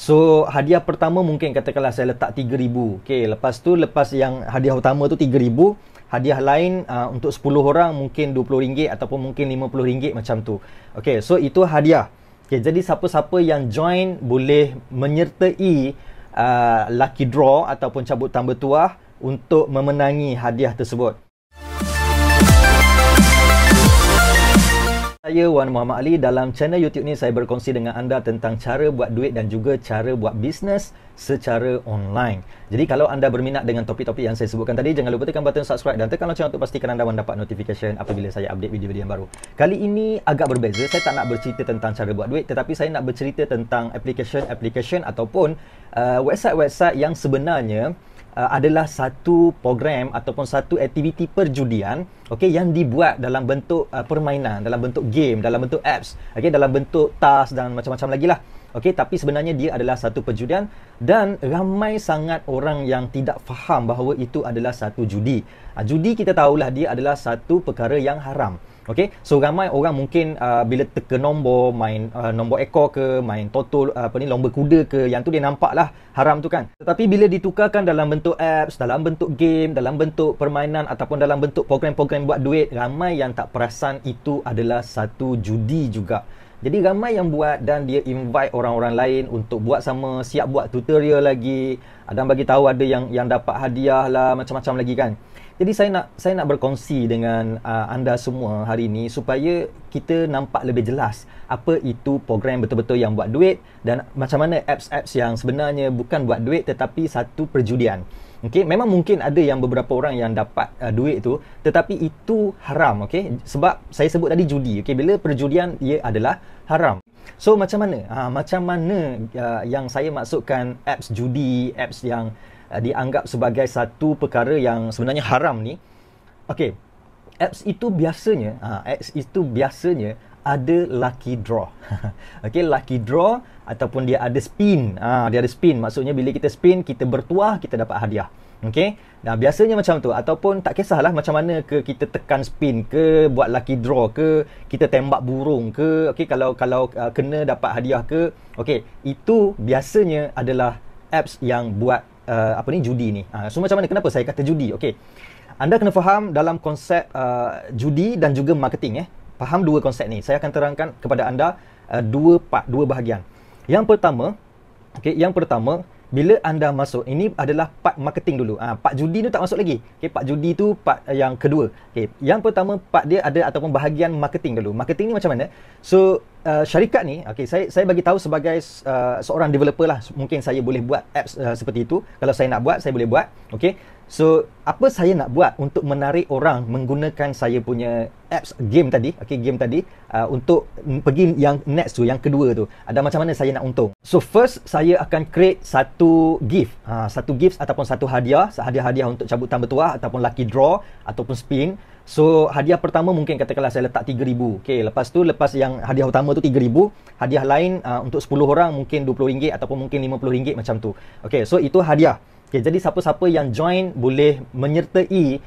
So hadiah pertama mungkin katakanlah saya letak 3,000. Okey, lepas tu lepas yang hadiah utama tu 3,000, hadiah lain untuk 10 orang mungkin RM20 ataupun mungkin RM50 macam tu. Okey, so itu hadiah. Okey, jadi siapa-siapa yang join boleh menyertai lucky draw ataupun cabutan bertuah untuk memenangi hadiah tersebut. Saya Wan Muhammad Ali. Dalam channel YouTube ni saya berkongsi dengan anda tentang cara buat duit dan juga cara buat bisnes secara online. Jadi kalau anda berminat dengan topik-topik yang saya sebutkan tadi, jangan lupa tekan button subscribe dan tekan lonceng untuk pastikan anda mendapat notification apabila saya update video-video yang baru. Kali ini agak berbeza. Saya tak nak bercerita tentang cara buat duit, tetapi saya nak bercerita tentang application ataupun website-website yang sebenarnya adalah satu program ataupun satu aktiviti perjudian, okey, yang dibuat dalam bentuk permainan, dalam bentuk game, dalam bentuk apps, okey, dalam bentuk task dan macam-macam lagi lah. Okey, tapi sebenarnya dia adalah satu perjudian dan ramai sangat orang yang tidak faham bahawa itu adalah satu judi. Judi kita tahulah dia adalah satu perkara yang haram. Okey, so ramai orang mungkin bila teka nombor, main nombor ekor ke, main toto lomba kuda ke, yang tu dia nampaklah haram tu kan. Tetapi bila ditukarkan dalam bentuk apps, dalam bentuk game, dalam bentuk permainan ataupun dalam bentuk program-program buat duit, ramai yang tak perasan itu adalah satu judi juga. Jadi ramai yang buat dan dia invite orang-orang lain untuk buat sama, siap buat tutorial lagi, dan bagi tahu ada yang dapat hadiah lah, macam-macam lagi kan. Jadi saya nak berkongsi dengan anda semua hari ini supaya kita nampak lebih jelas apa itu program betul-betul yang buat duit dan macam mana apps-apps yang sebenarnya bukan buat duit tetapi satu perjudian. Okey, memang mungkin ada yang beberapa orang yang dapat duit tu, tetapi itu haram, okey? Sebab saya sebut tadi judi, okey? Bila perjudian ia adalah haram. So macam mana? Macam mana yang saya maksudkan apps judi, apps yang dianggap sebagai satu perkara yang sebenarnya haram ni. Okey, apps itu biasanya ada lucky draw. Okey, lucky draw ataupun dia ada spin. Dia ada spin. Maksudnya bila kita spin, kita bertuah, kita dapat hadiah. Okey. Nah, biasanya macam tu ataupun tak kisahlah macam mana ke, kita tekan spin ke, buat lucky draw ke, kita tembak burung ke. Okey, kalau kena dapat hadiah ke. Okey, itu biasanya adalah apps yang buat judi ni. So macam mana, kenapa saya kata judi? Okey, anda kena faham dalam konsep judi dan juga marketing. Faham dua konsep ni. Saya akan terangkan kepada anda dua bahagian. Yang pertama, bila anda masuk, ini adalah part marketing dulu. Part judi tu tak masuk lagi. Okey, part judi tu part yang kedua. Okey, yang pertama part dia ada ataupun bahagian marketing dulu. Marketing ni macam mana? So syarikat ni, okey, saya bagi tahu sebagai seorang developer lah. Mungkin saya boleh buat apps seperti itu. Kalau saya nak buat, saya boleh buat. Okey. So apa saya nak buat untuk menarik orang menggunakan saya punya apps game tadi, okey, game tadi untuk pergi yang next tu, yang kedua tu. Ada macam mana saya nak untung. So first saya akan create satu gift. Satu gift ataupun satu hadiah untuk cabutan bertuah ataupun lucky draw ataupun spin. So hadiah pertama mungkin katakanlah saya letak 3,000. Okey, lepas tu lepas yang hadiah utama tu 3,000, hadiah lain untuk 10 orang mungkin RM20 ataupun mungkin RM50 macam tu. Okey, so itu hadiah. Okey, jadi siapa-siapa yang join boleh menyertai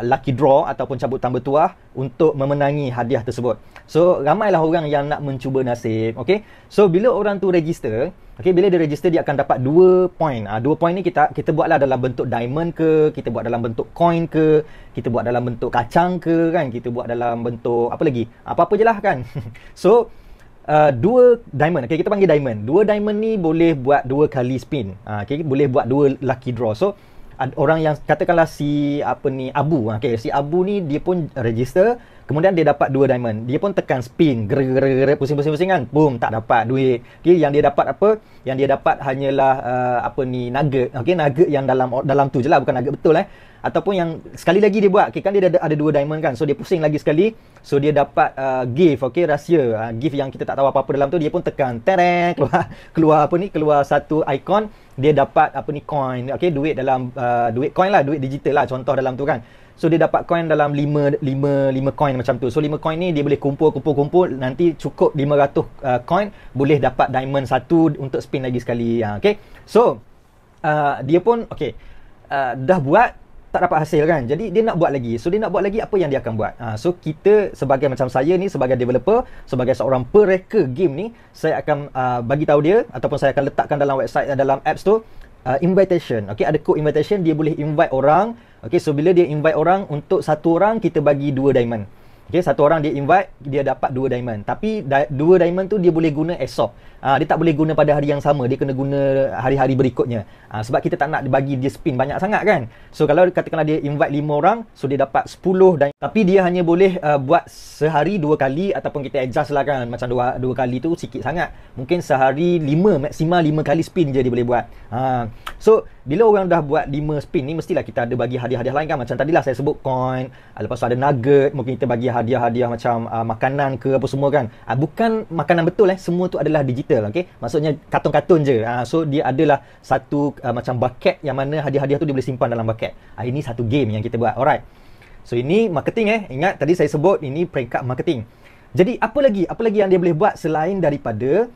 lucky draw ataupun cabutan bertuah untuk memenangi hadiah tersebut. So ramailah orang yang nak mencuba nasib. Okey, so bila orang tu register, okey, bila dia register dia akan dapat 2 point. 2 point ni kita buatlah dalam bentuk diamond ke, kita buat dalam bentuk coin ke, kita buat dalam bentuk kacang ke kan, kita buat dalam bentuk apa lagi, apa-apa je lah kan. So 2 diamond, okay, kita panggil diamond. 2 diamond ni boleh buat 2 kali spin. Okay, boleh buat 2 lucky draw. So orang yang katakanlah si Abu, okay, si Abu ni dia pun register, kemudian dia dapat 2 diamond. Dia pun tekan spin, pusing-pusing kan, boom, tak dapat duit. Okay, yang dia dapat apa? Yang dia dapat hanyalah nugget. Okay, nugget yang dalam tu je lah, bukan nugget betul ataupun yang sekali lagi dia buat, okay, kan dia ada 2 diamond kan, so dia pusing lagi sekali, so dia dapat gift, okay, rahsia, gift yang kita tak tahu apa-apa dalam tu. Dia pun tekan tereng, keluar satu icon, dia dapat coin, okay, duit dalam duit coin lah, duit digital lah contoh dalam tu kan. So dia dapat coin dalam 5 coin macam tu. So 5 coin ni dia boleh kumpul, nanti cukup 500 coin, boleh dapat diamond 1 untuk spin lagi sekali. Okay, so dia pun okay, dah buat. tak dapat hasil kan. Jadi dia nak buat lagi. So dia nak buat lagi, apa yang dia akan buat? So kita sebagai macam saya ni, sebagai developer, sebagai seorang pereka game ni, saya akan bagi tahu dia, ataupun saya akan letakkan dalam website, dalam apps tu, invitation. Okay, ada code invitation, dia boleh invite orang. Okay, so bila dia invite orang, untuk satu orang kita bagi 2 diamond. Okay, satu orang dia invite, dia dapat 2 diamond. Tapi 2 diamond tu dia boleh guna esok. Dia tak boleh guna pada hari yang sama. Dia kena guna hari-hari berikutnya. Sebab kita tak nak bagi dia spin banyak sangat kan. So kalau katakanlah dia invite 5 orang, so dia dapat 10 diamond. Tapi dia hanya boleh buat sehari 2 kali, ataupun kita adjust lah kan. Macam 2 kali tu sikit sangat. Mungkin sehari 5, maksimal 5 kali spin je dia boleh buat. So bila orang dah buat 5 spin ni, mestilah kita ada bagi hadiah-hadiah lain kan. Macam tadilah saya sebut coin, lepas tu ada nugget, mungkin kita bagi hadiah-hadiah macam makanan ke apa semua kan. Bukan makanan betul semua tu adalah digital, okey. Maksudnya kartun-kartun je. So dia adalah satu macam bucket yang mana hadiah-hadiah tu dia boleh simpan dalam bucket. Ini satu game yang kita buat. Alright. So ini marketing Ingat tadi saya sebut ini peringkat marketing. Jadi apa lagi yang dia boleh buat selain daripada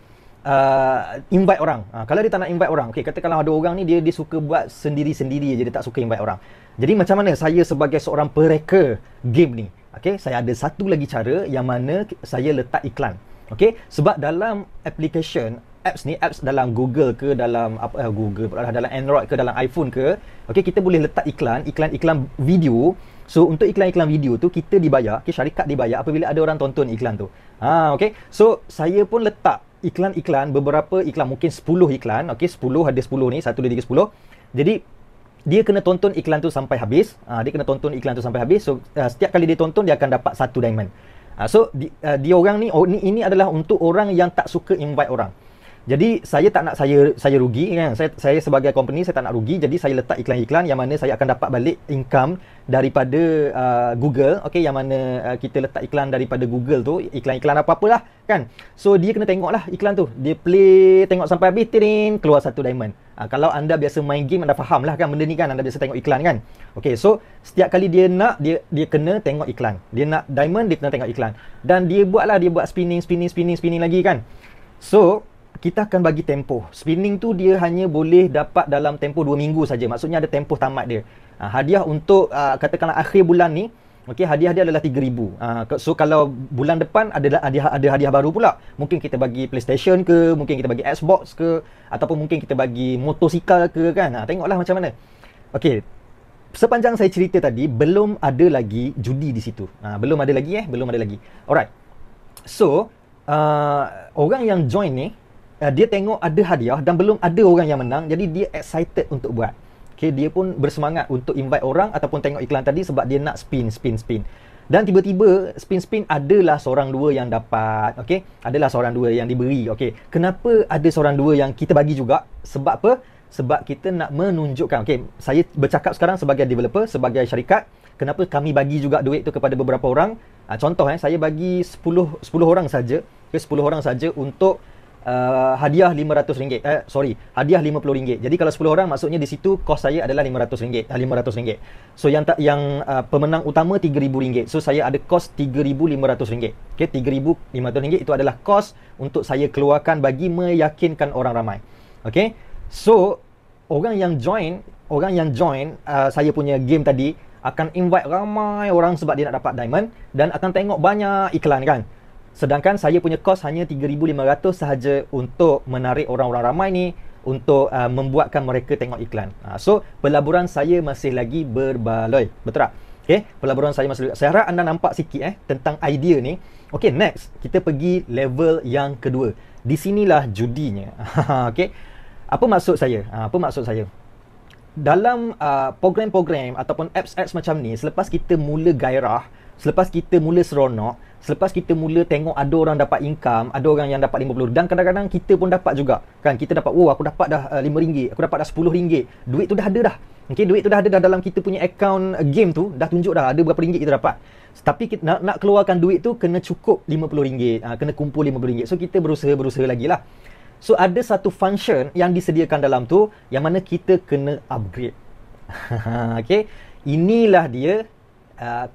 invite orang. Kalau dia tak nak invite orang, okey, katakanlah ada orang ni dia suka buat sendiri-sendiri je, dia tak suka invite orang. Jadi macam mana saya sebagai seorang pereka game ni? Okey, saya ada satu lagi cara yang mana saya letak iklan. Okey, sebab dalam application apps dalam Google ke, dalam dalam Android ke, dalam iPhone ke, okey, kita boleh letak iklan video. So untuk iklan-iklan video tu kita dibayar, okey, syarikat dibayar apabila ada orang tonton iklan tu. Okey. So saya pun letak iklan-iklan, beberapa iklan, mungkin 10 iklan, okey, 10 ada 10 ni, 1 2 3 10. Jadi dia kena tonton iklan tu sampai habis. So setiap kali dia tonton dia akan dapat 1 diamond. So dia orang ni, ini adalah untuk orang yang tak suka invite orang. Jadi saya tak nak saya rugi kan. Saya sebagai company saya tak nak rugi. Jadi saya letak iklan-iklan yang mana saya akan dapat balik income daripada Google. Okey, yang mana kita letak iklan daripada Google tu, iklan-iklan apa-apalah kan. So dia kena tengoklah iklan tu. Dia play, tengok sampai habis, tiring, keluar 1 diamond. Kalau anda biasa main game, anda faham lah kan benda ni kan. Anda biasa tengok iklan kan. Okey, so setiap kali dia nak, dia kena tengok iklan. Dia nak diamond, dia kena tengok iklan. Dan dia buat spinning lagi kan. So kita akan bagi tempoh. Spinning tu dia hanya boleh dapat dalam tempoh 2 minggu saja. Maksudnya ada tempoh tamat dia. Hadiah untuk katakanlah akhir bulan ni, okey, hadiah dia adalah 3,000. So kalau bulan depan ada hadiah baru pula. Mungkin kita bagi PlayStation ke, mungkin kita bagi Xbox ke, ataupun mungkin kita bagi motosikal ke kan. Tengoklah macam mana. Okey. Sepanjang saya cerita tadi, belum ada lagi judi di situ. Belum ada lagi. Alright. So orang yang join ni, dia tengok ada hadiah dan belum ada orang yang menang, jadi dia excited untuk buat. Okay, dia pun bersemangat untuk invite orang ataupun tengok iklan tadi sebab dia nak spin. Dan tiba-tiba spin adalah seorang dua yang dapat. Okay, adalah seorang dua yang diberi. Okay, kenapa ada seorang dua yang kita bagi juga? Sebab apa? Sebab kita nak menunjukkan. Okay, saya bercakap sekarang sebagai developer, sebagai syarikat. Kenapa kami bagi juga duit tu kepada beberapa orang? Contoh saya bagi 10 orang saja. Okay, 10 orang saja untuk hadiah RM500. Hadiah RM50. Jadi kalau 10 orang, maksudnya di situ kos saya adalah RM500. So yang pemenang utama RM3,000. So saya ada kos RM3,500. Okey, RM3,500 itu adalah kos untuk saya keluarkan bagi meyakinkan orang ramai. Okey. So orang yang join saya punya game tadi akan invite ramai orang sebab dia nak dapat diamond dan akan tengok banyak iklan kan. Sedangkan saya punya kos hanya RM3,500 sahaja untuk menarik orang-orang ramai ni, untuk membuatkan mereka tengok iklan. So pelaburan saya masih lagi berbaloi. Betul tak? Okay, pelaburan saya masih lagi. Saya harap anda nampak sikit tentang idea ni. Okay, next kita pergi level yang kedua. Di sinilah judinya. Okay, apa maksud saya? Dalam program-program ataupun apps macam ni, selepas kita mula gairah, selepas kita mula seronok, selepas kita mula tengok ada orang dapat income, ada orang yang dapat RM50 dan kadang-kadang kita pun dapat juga kan. Kita dapat, aku dapat dah RM5, aku dapat dah RM10. Duit tu dah ada dah. Okey, duit tu dah ada dah dalam kita punya account game tu, dah tunjuk dah ada berapa ringgit kita dapat. Tapi kita nak keluarkan duit tu kena cukup RM50, kena kumpul RM50. So kita berusaha lagi lah. So ada satu function yang disediakan dalam tu yang mana kita kena upgrade. Okey, inilah dia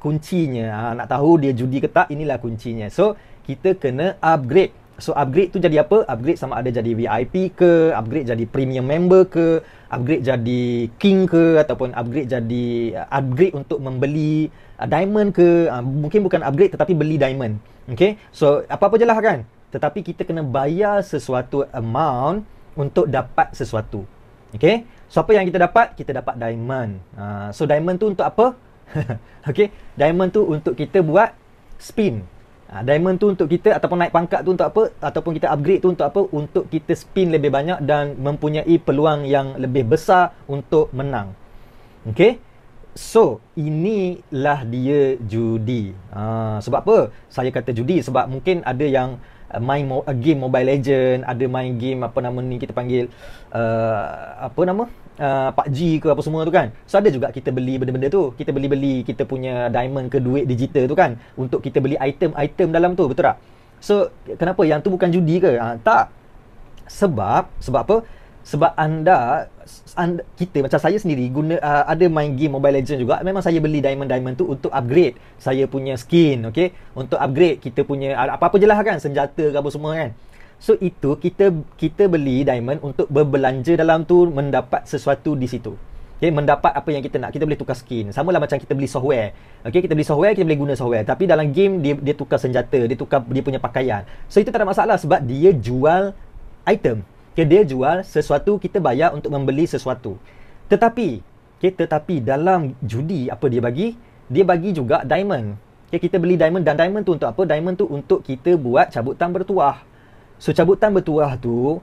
kuncinya. Nak tahu dia judi ke tak, inilah kuncinya. So kita kena upgrade. So upgrade tu jadi apa? Upgrade sama ada jadi VIP ke, upgrade jadi premium member ke, upgrade jadi king ke, ataupun upgrade jadi upgrade untuk membeli diamond ke. Mungkin bukan upgrade tetapi beli diamond. Okay, so apa-apa je lah kan, tetapi kita kena bayar sesuatu amount untuk dapat sesuatu. Okay, so apa yang kita dapat? Kita dapat diamond. So diamond tu untuk apa? Okay, diamond tu untuk kita buat spin. Diamond tu untuk kita, ataupun naik pangkat tu untuk apa, ataupun kita upgrade tu untuk apa? Untuk kita spin lebih banyak dan mempunyai peluang yang lebih besar untuk menang. Okay, so inilah dia judi. Sebab apa saya kata judi? Sebab mungkin ada yang main game Mobile Legend, ada main game apa nama ni, kita panggil apa nama, PUBG ke apa semua tu kan. So ada juga kita beli benda-benda tu, kita beli kita punya diamond ke duit digital tu kan, untuk kita beli item-item dalam tu, betul tak? So kenapa yang tu bukan judi ke? Tak. Sebab apa? Sebab anda kita macam saya sendiri guna ada main game Mobile Legends juga. Memang saya beli diamond tu untuk upgrade saya punya skin, okey, untuk upgrade kita punya apa-apa je lah kan, senjata ke apa semua kan. So itu kita beli diamond untuk berbelanja dalam tu, mendapat sesuatu di situ. Okay, mendapat apa yang kita nak. Kita boleh tukar skin. Sama lah macam kita beli software. Okay, kita beli software, kita boleh guna software. Tapi dalam game dia tukar senjata, dia tukar dia punya pakaian. So itu tak ada masalah sebab dia jual item. Okay, dia jual sesuatu, kita bayar untuk membeli sesuatu. Tetapi dalam judi apa dia bagi? Dia bagi juga diamond. Okay, kita beli diamond, dan diamond tu untuk apa? Diamond tu untuk kita buat cabutan bertuah. So cabutan bertuah tu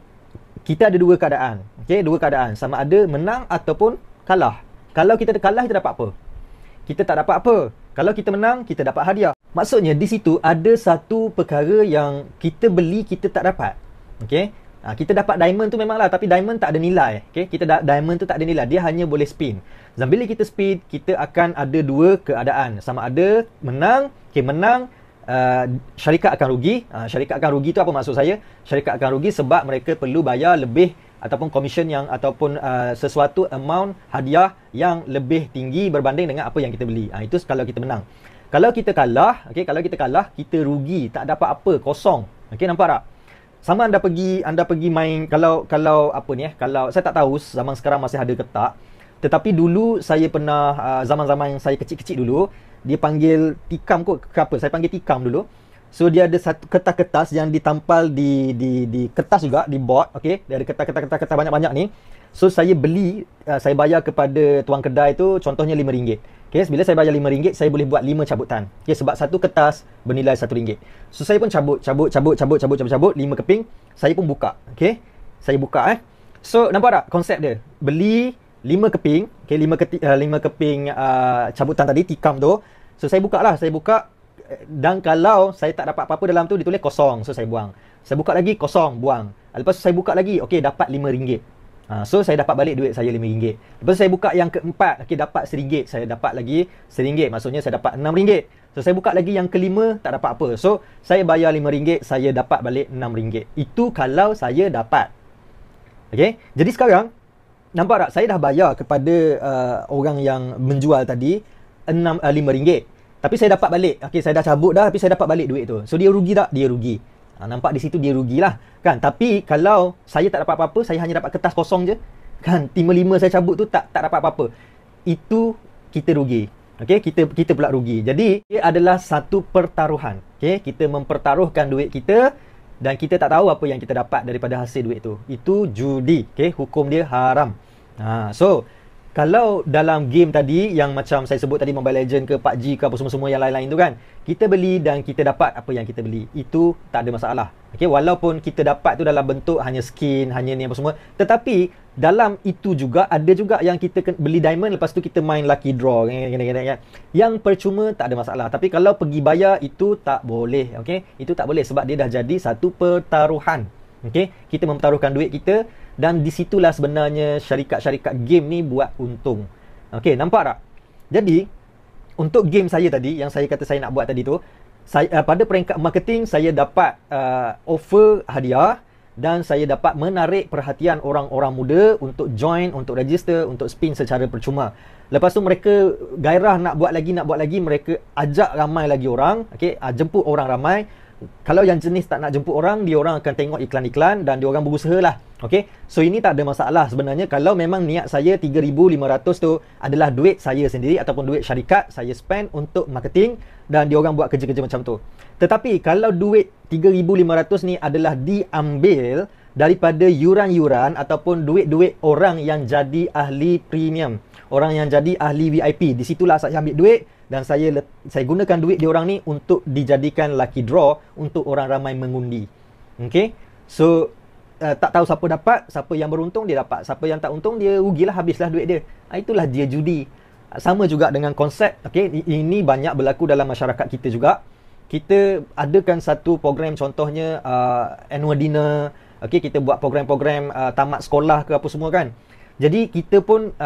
kita ada dua keadaan. Okey, dua keadaan. Sama ada menang ataupun kalah. Kalau kita kalah, kita dapat apa? Kita tak dapat apa. Kalau kita menang, kita dapat hadiah. Maksudnya di situ ada satu perkara yang kita beli kita tak dapat. Okey. Kita dapat diamond tu memanglah, tapi diamond tak ada nilai. Okey, diamond tu tak ada nilai. Dia hanya boleh spin. Dan bila kita spin, kita akan ada dua keadaan. Sama ada menang, menang, syarikat akan rugi. Syarikat akan rugi tu apa maksud saya? Syarikat akan rugi sebab mereka perlu bayar lebih ataupun komisen yang ataupun sesuatu amount hadiah yang lebih tinggi berbanding dengan apa yang kita beli. Itu kalau kita menang. Kalau kita kalah, kita rugi, tak dapat apa, kosong. Okey, nampak tak? Sama anda pergi main, kalau apa ni kalau saya tak tahu zaman sekarang masih ada ke tak. Tetapi dulu saya pernah zaman-zaman yang saya kecil-kecil dulu, dia panggil tikam kot ke apa, saya panggil tikam dulu. So dia ada satu kertas-kertas yang ditampal di kertas juga, di board. Okey, dia ada kertas banyak-banyak ni. So saya beli, saya bayar kepada tuan kedai tu contohnya RM5. Okey, bila saya bayar RM5, saya boleh buat 5 cabutan. Okey, sebab satu kertas bernilai RM1. So saya pun cabut 5 keping, saya pun buka. Okey, saya buka So nampak tak konsep dia? Beli 5 keping, okey, 5 keping cabutan tadi, tikam tu. So saya buka, dan kalau saya tak dapat apa-apa dalam tu, ditulis kosong. So saya buang. Saya buka lagi, kosong, buang. Lepas tu saya buka lagi, okey, dapat RM5. So saya dapat balik duit saya RM5. Lepas tu saya buka yang keempat, okey, dapat RM1. Saya dapat lagi RM1. Maksudnya saya dapat RM6. So saya buka lagi yang kelima, tak dapat apa. So saya bayar RM5, saya dapat balik RM6. Itu kalau saya dapat. Okey, jadi sekarang nampak tak, saya dah bayar kepada orang yang menjual tadi RM5. Tapi saya dapat balik. Okey, saya dah cabut dah, tapi saya dapat balik duit tu. So dia rugi tak? Dia rugi. Nampak di situ dia rugilah kan. Tapi kalau saya tak dapat apa-apa, saya hanya dapat kertas kosong je kan, 5 saya cabut tu tak dapat apa-apa, itu kita rugi. Okey, kita pula rugi. Jadi ia adalah satu pertaruhan. Okey, kita mempertaruhkan duit kita dan kita tak tahu apa yang kita dapat daripada hasil duit tu. Itu judi. Okey, hukum dia haram. So kalau dalam game tadi yang macam saya sebut tadi, Mobile Legend ke PUBG ke apa semua-semua yang lain-lain tu kan, kita beli dan kita dapat apa yang kita beli, itu tak ada masalah. Okey, walaupun kita dapat tu dalam bentuk hanya skin, hanya ni apa semua, tetapi dalam itu juga ada juga yang kita beli diamond, lepas tu kita main lucky draw kan. Yang percuma tak ada masalah. Tapi kalau pergi bayar, itu tak boleh. Okey, itu tak boleh sebab dia dah jadi satu pertaruhan. Okey, kita mempertaruhkan duit kita, dan disitulah sebenarnya syarikat-syarikat game ni buat untung. Okey, nampak tak? Jadi untuk game saya tadi, yang saya kata saya nak buat tadi tu, saya pada peringkat marketing saya dapat offer hadiah, dan saya dapat menarik perhatian orang-orang muda untuk join, untuk register, untuk spin secara percuma. Lepas tu mereka gairah nak buat lagi, mereka ajak ramai lagi orang, okey, jemput orang ramai. kalau yang jenis tak nak jemput orang, dia orang akan tengok iklan-iklan dan dia orang berusaha lah. Okay, so ini tak ada masalah sebenarnya. Kalau memang niat saya 3,500 tu adalah duit saya sendiri ataupun duit syarikat saya spend untuk marketing dan dia orang buat kerja-kerja macam tu. Tetapi kalau duit 3,500 ni adalah diambil daripada yuran-yuran ataupun duit-duit orang yang jadi ahli premium, orang yang jadi ahli VIP, di situlah saya ambil duit dan saya gunakan duit diorang ni untuk dijadikan lucky draw untuk orang ramai mengundi. Okay, so tak tahu siapa dapat, siapa yang beruntung dia dapat, siapa yang tak untung dia rugilah, habislah duit dia. Itulah dia judi. Sama juga dengan konsep. Okay, ini banyak berlaku dalam masyarakat kita juga. Kita adakan satu program, contohnya annual dinner. Okay, kita buat program-program tamat sekolah ke apa semua kan. Jadi kita pun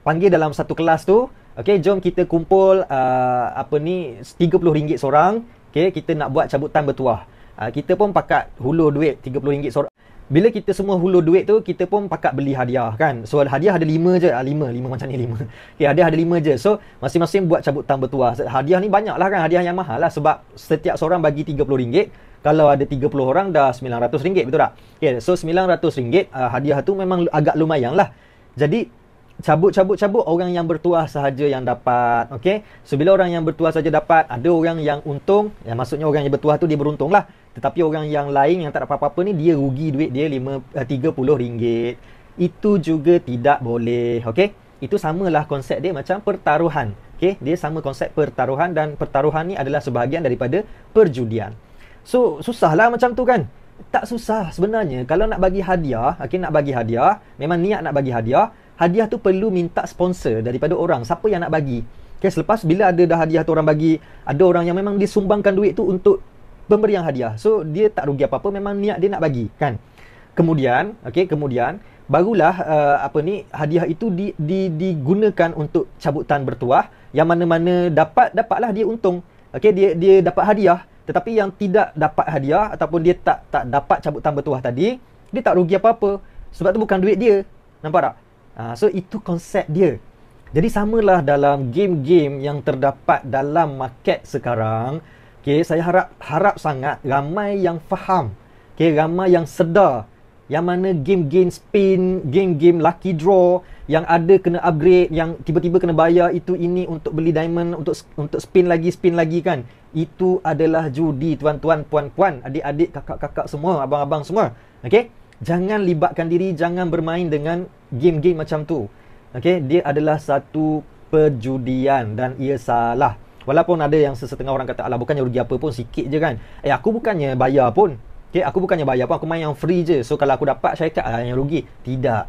panggil dalam satu kelas tu, okay, jom kita kumpul RM30 seorang. Okay, kita nak buat cabutan bertuah. Kita pun pakat hulur duit RM30 seorang. Bila kita semua hulur duit tu, kita pun pakat beli hadiah kan. So hadiah ada 5 je. 5 macam ni 5. Okay, hadiah ada 5 je. So masing-masing buat cabutan bertuah. Hadiah ni banyak lah kan. Hadiah yang mahal lah. Sebab setiap seorang bagi RM30. Kalau ada 30 orang dah RM900, betul tak? Okay, so RM900 hadiah tu memang agak lumayan lah. Jadi cabut orang yang bertuah sahaja yang dapat. Okay, so bila orang yang bertuah saja dapat, ada orang yang untung. Yang maksudnya orang yang bertuah tu dia beruntung lah. Tetapi orang yang lain yang tak dapat apa-apa ni, dia rugi duit dia RM30. Itu juga tidak boleh. Okay, itu samalah konsep dia macam pertaruhan. Okay, dia sama konsep pertaruhan dan pertaruhan ni adalah sebahagian daripada perjudian. So susahlah macam tu kan? Tak susah sebenarnya. Kalau nak bagi hadiah, okay, nak bagi hadiah, memang niat nak bagi hadiah, hadiah tu perlu minta sponsor daripada orang. Siapa yang nak bagi? Okay, selepas bila ada dah hadiah tu orang bagi, ada orang yang memang dia sumbangkan duit tu untuk pemberian hadiah. So dia tak rugi apa-apa, memang niat dia nak bagi kan. Kemudian, okay, barulah hadiah itu digunakan untuk cabutan bertuah. Yang mana-mana dapatlah dia untung. Okay, dia dapat hadiah. Tetapi yang tidak dapat hadiah ataupun dia tak dapat cabutan bertuah tadi, dia tak rugi apa-apa. Sebab tu bukan duit dia. Nampak tak? So itu konsep dia. Jadi samalah dalam game-game yang terdapat dalam market sekarang. Okay, saya harap sangat ramai yang faham. Okay, ramai yang sedar. Yang mana game-game spin, game-game lucky draw, yang ada kena upgrade, yang tiba-tiba kena bayar itu ini untuk beli diamond, untuk spin lagi kan. Itu adalah judi, tuan-tuan, puan-puan, adik-adik, kakak-kakak semua, abang-abang semua. Okay, jangan libatkan diri, jangan bermain dengan game-game macam tu. Okay, dia adalah satu perjudian dan ia salah. Walaupun ada yang sesetengah orang kata, alah bukannya rugi apa pun, sikit je kan. Aku bukannya bayar pun. Okay, aku bukannya bayar pun, aku main yang free je. So kalau aku dapat syarikat yang rugi. Tidak.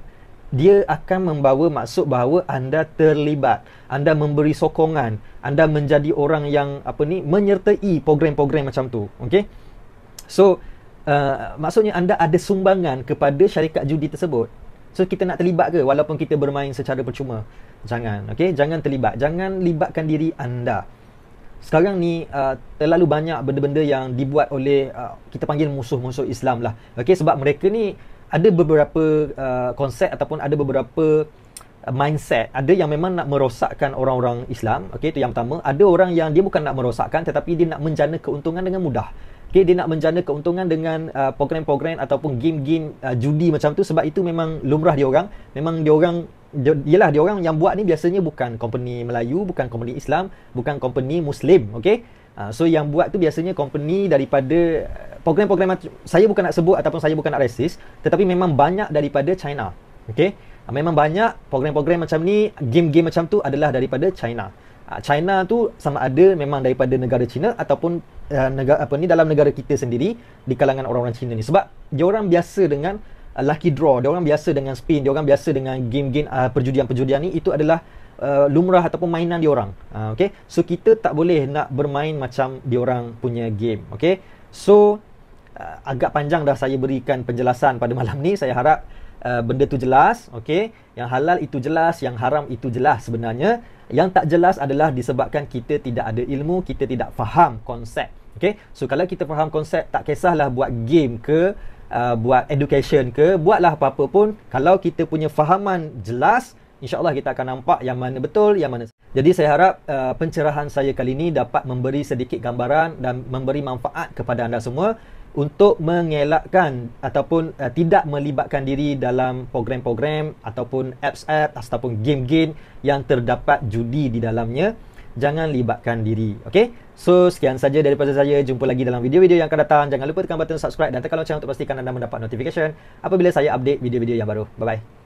Dia akan membawa maksud bahawa anda terlibat, anda memberi sokongan, anda menjadi orang yang menyertai program-program macam tu. Okay, so maksudnya anda ada sumbangan kepada syarikat judi tersebut. So kita nak terlibat ke walaupun kita bermain secara percuma? Jangan. Okay, jangan terlibat, jangan libatkan diri anda. Sekarang ni terlalu banyak benda-benda yang dibuat oleh kita panggil musuh-musuh Islam lah. Okay, sebab mereka ni ada beberapa konsep ataupun ada beberapa mindset. Ada yang memang nak merosakkan orang-orang Islam. Okay, itu yang pertama. Ada orang yang dia bukan nak merosakkan, tetapi dia nak menjana keuntungan dengan mudah. Okay, dia nak menjana keuntungan dengan program-program ataupun game-game judi macam tu. Sebab itu memang lumrah dia orang. Memang dia orang, dia orang yang buat ni biasanya bukan company Melayu, bukan company Islam, bukan company Muslim. Okay, so yang buat tu biasanya company daripada program-program, saya bukan nak sebut ataupun saya bukan nak resist, tetapi memang banyak daripada China. Okay, memang banyak program-program macam ni, game-game macam tu adalah daripada China. China tu sama ada memang daripada negara China ataupun dalam negara kita sendiri di kalangan orang-orang China ni. Sebab dia orang biasa dengan lucky draw, dia orang biasa dengan spin, dia orang biasa dengan game-game perjudian-perjudian ni. Itu adalah lumrah ataupun mainan dia orang. Okay, so kita tak boleh nak bermain macam dia orang punya game. Okay, so agak panjang dah saya berikan penjelasan pada malam ni. Saya harap benda tu jelas. Okay, yang halal itu jelas, yang haram itu jelas sebenarnya. Yang tak jelas adalah disebabkan kita tidak ada ilmu, kita tidak faham konsep. Okay, so kalau kita faham konsep, tak kisahlah buat game ke, buat education ke, buatlah apa-apa pun, kalau kita punya fahaman jelas, insya-Allah kita akan nampak yang mana betul, yang mana Jadi saya harap pencerahan saya kali ini dapat memberi sedikit gambaran dan memberi manfaat kepada anda semua untuk mengelakkan ataupun tidak melibatkan diri dalam program-program ataupun apps-apps ataupun game-game yang terdapat judi di dalamnya. Jangan libatkan diri. Okay? So, sekian saja daripada saya. Jumpa lagi dalam video-video yang akan datang. Jangan lupa tekan button subscribe dan tekan lonceng untuk pastikan anda mendapat notification apabila saya update video-video yang baru. Bye-bye.